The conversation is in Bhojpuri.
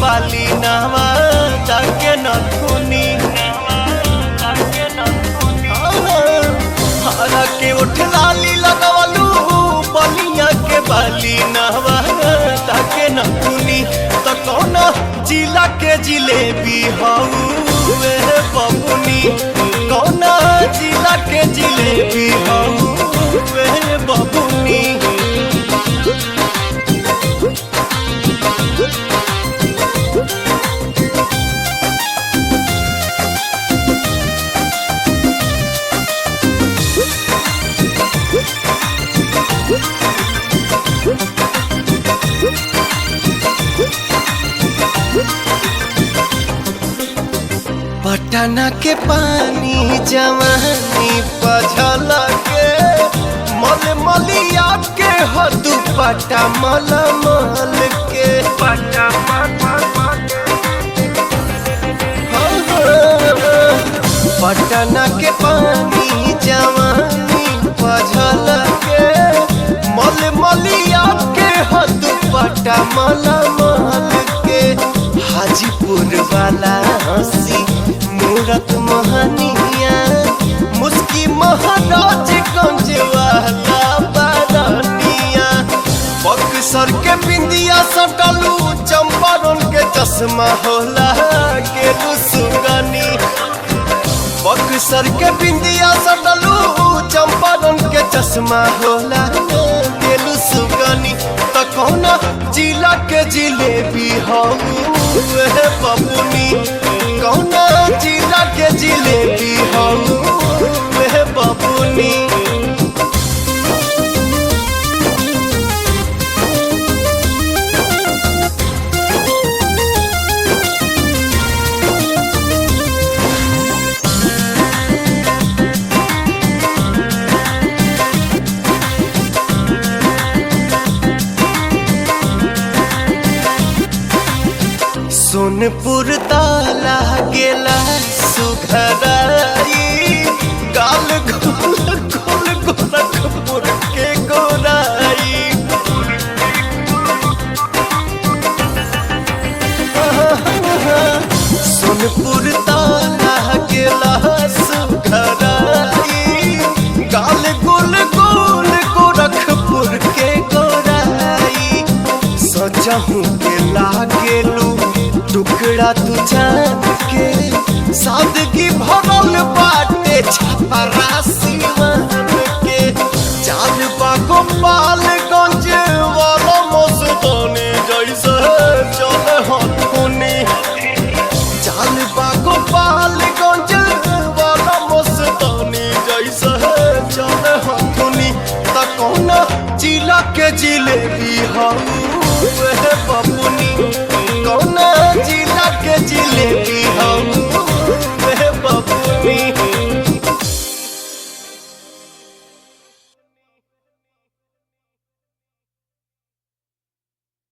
बाली नहवा ताके नथुनी हरा के उठ लाली लगवलू बलिया के बाली नहवा ताके नथुनी तो कौन जिला के जिलेबी हउए बबुनी कौन जिला के जिलेबी हउए बबुनी। पटना के पानी जवानी पझल के मल मलिया के हदू पटा मल मल के पटना के पानी जवानी पझल के मल मलिया के हदू पटा मल मल के हाजीपुर वाला हंसी मूरत मोहनिया मुस्की महाराज गंज वाला बारनिया बक्सर के बिंदिया सटलू चंपारण के चश्मा होला गेलू सुगनी बक्सर के बिंदिया सटलू चंपारण के चश्मा होला गेलू सुगनी तो कौन जिला के जिलेबी हउए बबुनी कौन जिला के जिलेबी हउए बबुनी। सोनपुर ताला गेला सुघराई गाल गोल गोल गोरखपुर के गोराई सोनपुर ताला गेला सुघराई गाल गोल गोल गोरखपुर के गोराई सजहू के लागेलू टुकड़ा तू जान के सादगी भरल बाटे छपरा सिवान के चाल बागो पालगंज वाला मस्तानी जैसे चल हथुनी चाल बागो पालगंज वाला मस्तानी जैसे चल हथुनी त कौन जिला के जिलेबी हउए बबुनी कौन जिला के जिलेबी हम